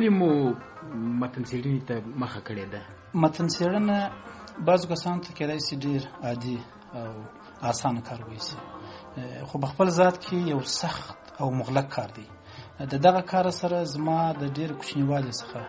ولې مو متن څېړنې ته مخه کړې ده؟ متن څېړنه بعضو کسانو ته کېدای شي ډېر عادي او اسانه کار وایسي، خو په خپل ذات کې یو سخت او مغلق کار دی. د دغه کار سره زما د ډېر کوچنیوالي څخه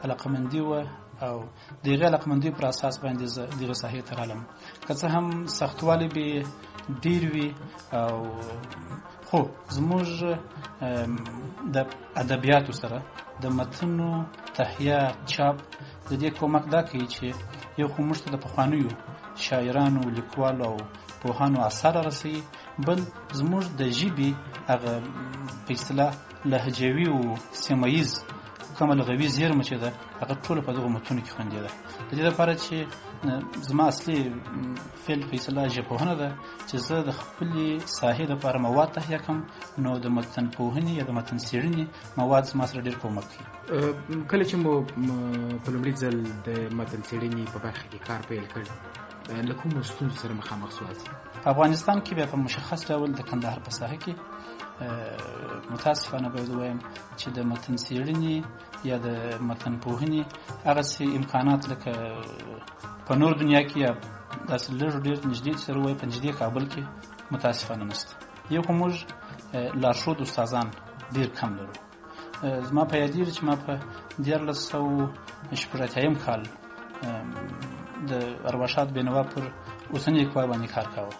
علاقمندي وه او د هغې علاقمندۍ پر اساس باندې زه دغه ساحې ته رالم. که څه هم سختوالی به ډېر وي او خو زموږ د ادبیاتو سره د متنو تهیه چاپ د دې کومک دا کوي چې یو خو موږ ته د پخوانیو شاعرانو، لیکوالو او پوهانو اثار رسوي، بل زموږ د ژبې هغه په اصطلاح لهجوي او سیمه ییز کومه لغوي زیرمه چې ده هغه ټوله په دغو متونو کې خوندي ده. د دې لپاره چې زما اصلي فعل په اصطلاح ژبپوهنه ده چې زه د خپلې ساحې لپاره مواد تهیه کړم، نو د متن پوهنې یا د متن څېړنې مواد زما سره ډېر کومک کوي. کله چې مو په لومړي ځل د متن څېړنې په برخه کې کار پیل کړ، له کومو ستونزو سره مخامخ سواست؟ په افغانستان کې بیا په مشخص ډول د کندهار په ساحه کې متاسفانه باید ووایم چې د متن څېړنې یا د متن پوهنې هغسې امکانات لکه په نور دنیا کې یا داسې لږ ډېر نږدې سره ووایي په نږدې کابل کې متاسفانه نشته. یو خو موږ لارښود استادان ډېر کم لرو. زما په یادېږي چې ما په 1980 کال د ارواښاد بینوا پر اوسني لیکوال باندې کار کاوه.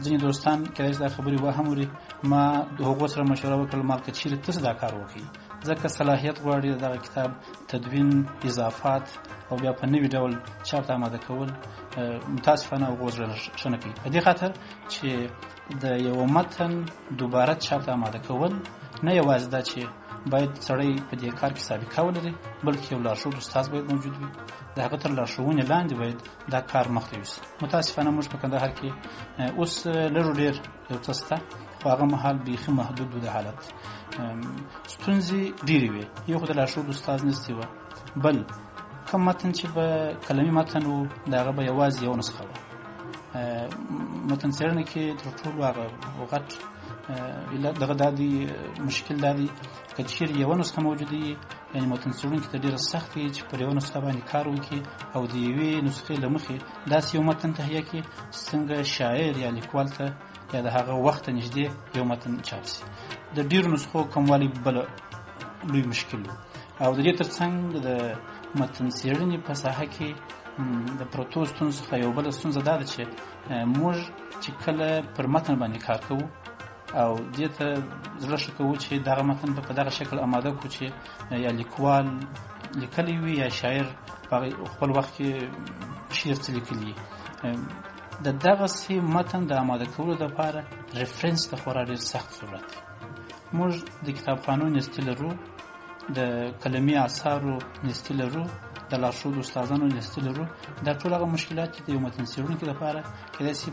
ځینې دوستان کېدای شي دا خبرې وهم وري، ما د هغو سره مشوره وکړل ما که چیرې تاسو دا کار وکړئ، ځکه صلاحیت غواړي د دغه کتاب تدوین، اضافات او بیا په نوي ډول چاپ ته آماده کول متاسفانه هغو زړه ښه نه کوي. په دې خاطر چې د یو متن دوباره چاپ ته آماده کول نه یوازې دا چې باید سړی په دې کار کې سابقه ولري، بلکې یو لارښود استاد باید موجود وي، د هغه تر لارښوونې لاندې باید دا کار مخته یوسي. متاسفانه موږ په کندهار کې اوس لږ ډېر یو څه شته، خو هغه مهال بیخي محدود و د حالت. ستونزې ډېرې وې. یو خو د لارښود استاد نشتې وه، بل کوم متن چې به کلمي متن و د هغه به یوازې یو نسخه وه. متن څېړنه کې تر ټولو هغه غټ دغه دا دی مشکل دا دی که چیرې یوه نسخه موجوده وي، یعنې متن څېړونکي ته ډېره سخت وي چې پر یوه نسخه باندې کار وکړي او د یوې نسخې له مخې داسې یو متن تهیه کړي څنګه شاعر یا لیکوال ته یا د هغه وخت ته نږدې یو متن چاپ شي. د ډېرو نسخو کموالی بله لوی مشکل و. او د دې تر څنګ د متن څېړنې په ساحه کې د پرتو ستونزو څخه یو بله ستونزه دا ده چې موږ چې کله پر متن باندې کار کوو او دې ته زړه ښه کوو چې دغه متن به په دغه شکل آماده کړو چې یا لیکوال لیکلی وي یا شاعر په خپل وخت کې شعر څه لیکلي. د دغسې متن د آماده کولو دپاره ریفرنس ته خورا ډېر سخت ضرورت دی. موږ د کتابخانو نستي لرو، د کلمي اثارو نستي لرو، د لارښود استادانو نستي لرو. دا ټول هغه مشکلات چې د یو متن څېړونکي لپاره کېدای شي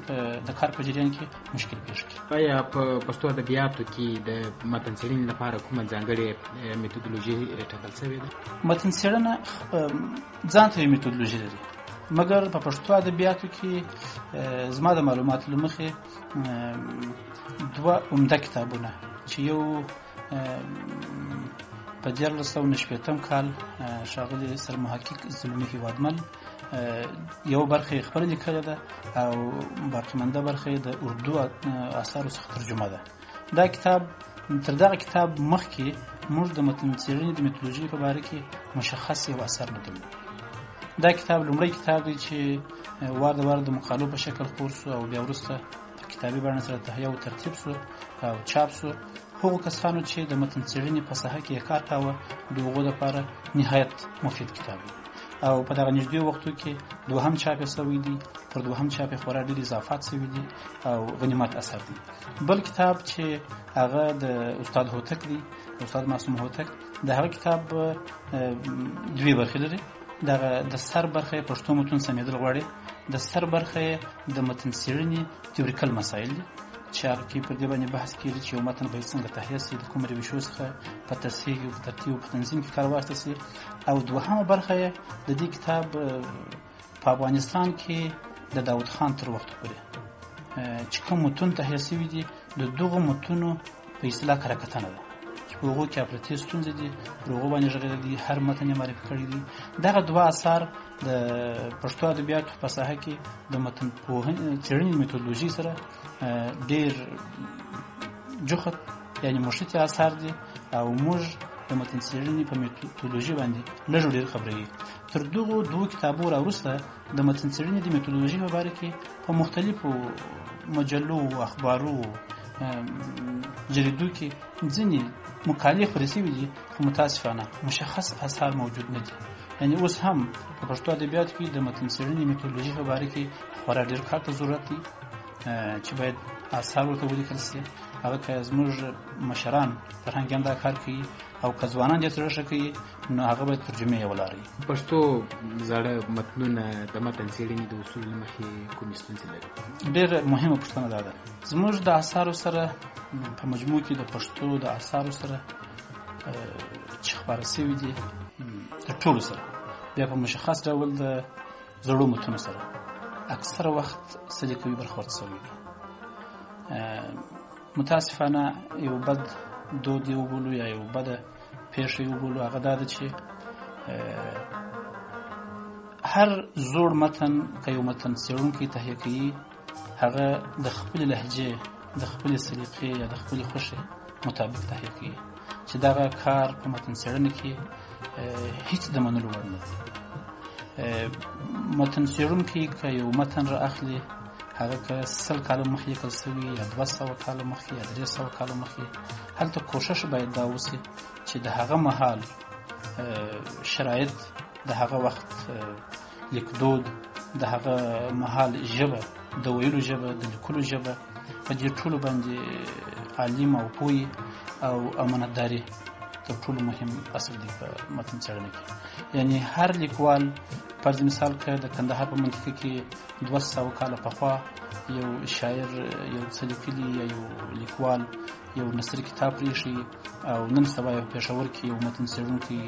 د کار په جریان کې مشکل پېښ کړي. آیا په پښتو ادبیاتو کې د متن څېړنې لپاره کومه ځانګړې میتودولوژي ټاکل شوې ده؟ متن څېړنه ځان ته یې میتودولوژي لري، مګر په پښتو ادبیاتو کې زما د معلوماتو له مخې دوه عمده کتابونه چې یو په 1990 کال ښاغلي سرمحقق ظلمي هېوادمل یو برخه یې خپله لیکلې ده او باقیمانده برخه یې د اردو اثارو څخه ترجمه ده. دا کتاب تر دغه کتاب مخکې موږ د متن څېړنې د میتودولوژي په باره کې مشخص یو اثر نه درلود. دا کتاب لومړی کتاب دی چې وار د وار د مقالو په شکل خپور سو او بیا وروسته په کتابي بڼه سره تهیه او ترتیب سو او چاپ سو. هغو کسانو چې د متن څېړنې په ساحه کې کار کاوه د هغو لپاره نهایت مفید کتاب دی او په دغه نږدې وختو کې دوهم چاپ یې شوی دی، پر دوهم چاپ یې خورا ډېر اضافات شوي دي او غنیمت اثر دی. بل کتاب چې هغه د استاد هوتک دی، استاد معصوم هوتک، د هغه کتاب دوې برخې لري. د سر برخه یې پښتو متون سمیدل غواړي، د سر برخه یې د متن څېړنې تیوریکل مسایل دي چې هغه کې پر دې باندې بحث کېږي چې یو متن باید څنګه تهیه شي، د کومو روشو څخه په تصحیح او په ترتیب او په تنظیم کې کار واخیستل شي. او دوهمه برخه یې د دې کتاب په افغانستان کې د داود خان تر وخت پورې چې کوم متون تهیه شوي دي د دغو متونو په اصطلاح کره کتنه ده چې هغو کې افراطي ستونزې دي پر هغو باندې غږېدلی دي هر متن یې معرفي کړی دي دغه دوه اثار د پښتو ادبیاتو په ساحه کې د متن څېړنې میتودولوژي سره ډېر جوخت یعنی مشتي اثار دي او موږ د متن څېړنې په میتودولوژي باندې لږ ډېر خبرېږي تر دغو دوو کتابو راوروسته د متن څېړنې د میتودولوژي په باره کې په مختلفو مجلو اخبارو جریدو کې ځینې مقالې خپرې شوي دي خو متاسفانه مشخص اثار موجود نه دي یعنی اوس هم په پښتو ادبیاتو کې د متن څېړنې میتودولوژي په باره کې خورا ډېر کار ته ضرورت دی چې باید اثار ورته ولیکل شي هغه که زموږ مشران فرهنګیان دا کار کوي او که ځوانان دې سره ښه کوي نو هغه باید ترجمې یې ولري پښتو زاړه متنونه د متن څېړنې د اصول له مخې کومې ستونزې لري ډېره مهمه پوښتنه دا ده زموږ د اثارو سره په مجموع کې د پښتو د اثارو سره چې خپاره شوي دي د ټولو سره بیا په مشخص ډول د زړو متونو سره اکثره وخت سلیقوي برخورد شوی دی متاسفانه یو بد دود یې وبولو یا یو بده پیښه یې وبولو هغه دا ده چې هر زوړ متن که یو متن څېړونکی تهیه کوي هغه د خپلې لهجې د خپلې سلیقې یا د خپلې خوښې مطابق تهیه کوي چې دغه کار په متن څېړنه کې هیڅ د منلو وړ نه دی متن څېړونکی که یو متن را اخلي هغه که 100 کاله مخکې لیکل شوي یا 200 کاله مخکې یا 300 کاله مخکې هلته کوشش باید دا وشي چې د هغه مهال شرایط د هغه وخت لیکدود د هغه مهال ژبه د ویلو ژبه د لیکلو ژبه په دې ټولو باندې عالم او پوهی او امانتداري تر ټولو مهم اصل دی په متن څېړنه کې یعنی هر لیکوال فرض مثال که د کندهار په منطقه کې 200 کاله پخوا یو شاعر یو څه لیکلي یا یو لیکوال یو نثري کتاب پرېښي او نن سبا یو پېښور کې یو متن څېړونکی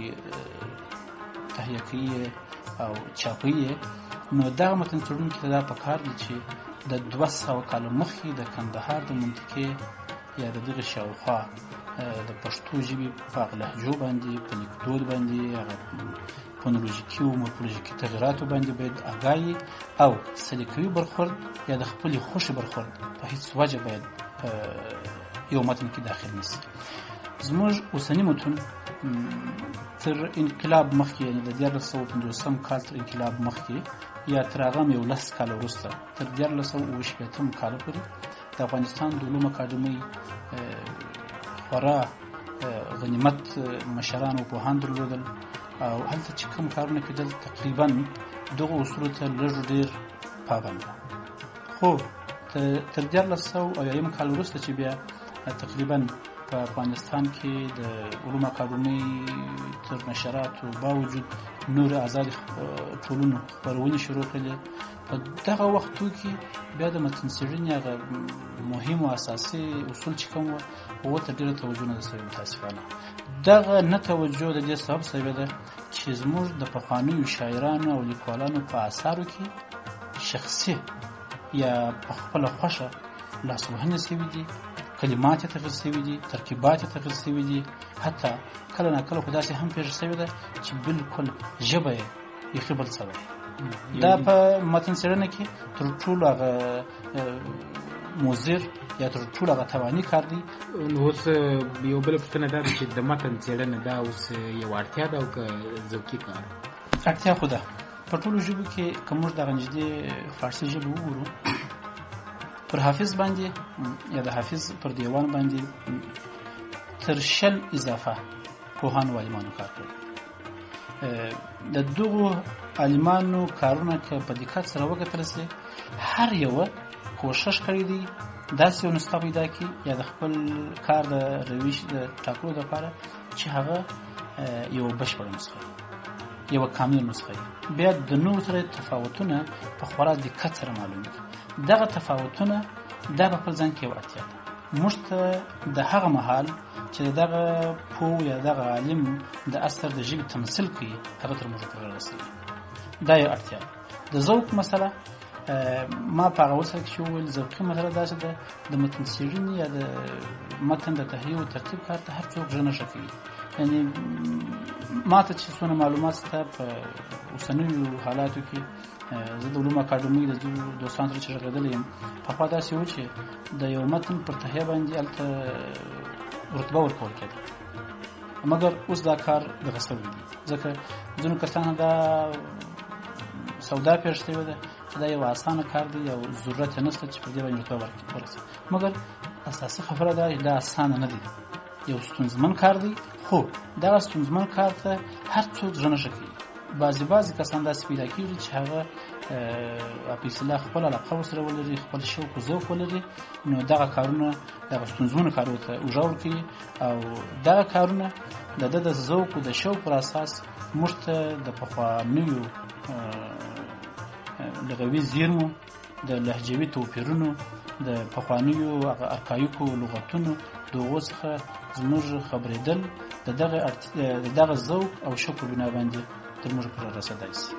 تهیه کوي او چاپوي نو دغه متن څېړونکي ته دا پکار دي چې د 200 کاله مخکې د کندهار د منطقې یا د دغه شاوخوا د پښتو ژبې په هغه لهجو باندې په لیکدود باندې هغه فونولوژیکي او مورفولوژیکي تغیراتو باندې باید آګاهي او سلیقوي برخورد یا د خپلې خوښې برخورد په هیڅ وجه باید یو متن کې داخل نشي زموږ اوسني متون تر انقلاب مخکې یعنی د 1950 کال تر انقلاب مخکې یا تر هغه هم یو 10 کاله وروسته تر 1960 کاله پورې د افغانستان د علومو اکاډمۍ خورا غنیمت مشران او پوهان درلودل او هلته چې کوم کارونه کېدل تقریبا دغه اصولو ته لږ ډېر پابند خو تر 1900 کال وروسته چې بیا تقریبا په افغانستان کې د علومو اکاډمۍ تر نشراتو باوجود نور آزاد ټولنو خپرونې شروع کړلې په دغه وختو کې بیا د متن څېړنې هغه مهم او اساسي اصول چې کوم وو ته ډېره توجه نه ده شوې متاسفانه دغه نه توجه د دې سبب شوې ده چې زموږ د پخوانیو شاعرانو او لیکوالانو په اثارو کې شخصي یا په خپله خوښه لاسوهنې شوي دي کلمات یې تغیر شوي دي ترکیبات یې تغیر شوي دي حتی کله ناکله خو داسې هم پېښه شوې ده چې بالکل ژبه یې بیخي بل څه ده دا په متن څېړنه کې تر ټولو هغه مضر یا تر ټولو هغه تاواني کار دی اوس یو بله پوښتنه دا ده چې د متن څېړنه دا اوس یو اړتیا ده او که ذوقي کار اړتیا خو ده په ټولو ژبو کې که موږ دغه نږدې فارسي ژبه وګورو پر حافظ باندې یا د حافظ پر دیوان باندې تر 100 اضافه پوهانو عالمانو کار کړی د دغو عالمانو کارونه که په دقت سره وکتل شي هر یوه کوشش کړی دی داسې یو نسخه پیدا کړي یا د خپل کار د روش د ټاکلو لپاره چې هغه یو بشپړه نسخه یو کامل نسخه بیا د نورو سره تفاوتونه په خورا دقت سره معلوم دي دغه تفاوتونه دا په خپل ځان کې یو اړتیا ده موږ ته د هغه مهال چې دغه پوه یا دغه عالم د اثر د ژبې تمثیل کوي هغه تر موږ پورې رسوي دا یو اړتیا د ذوق مسله ما په هغه وخت کې چې وویل ذوقي مسله داسې ده د متن څېړنې یا د متن د تهیه او ترتیب کار ته هر څوک زړه نه ښه کوي. یعنې ما ته چې څونه معلومات شته په اوسنیو حالاتو کې زه د علومو اکاډمۍ د دوستانو سره چې غږېدلی یم پخوا داسې و چې د یو متن پر تهیه باندې هلته رتبه ورکول کېده، مګر اوس دا کار دغه شوی دی ځکه ځینو کسانو دا سودا پېښ شوې ده چې دا یو اسانه کار دی او ضرورت یې نشته چې په دې باندې رتبه ورسوي، مګر اساسي خبره دا دا اسانه نه دی، یو ستونزمن کار دی، خو دغه ستونزمن کار ته هر څوک زړه نه ښه کوي. بعضې کسان داسې پیدا کېږي چې هغه په اصطلاح خپل علاقه ورسره ولري، خپل شوق او ذوق ولري، نو دغه کارونه دغه ستونزمنو کارونو ته اوږه ورکوي او دغه کارونه د ده د ذوق او د شوق پر اساس موږ ته د پخوانیو لغوي زیرمو، د لهجوي توپیرونو، د پخوانیو ارکایکو لغتونو د هغو څخه زموږ خبرېدل د دغه ذوق او شوق په بنا باندې تر موږ پورې رسېدای شي.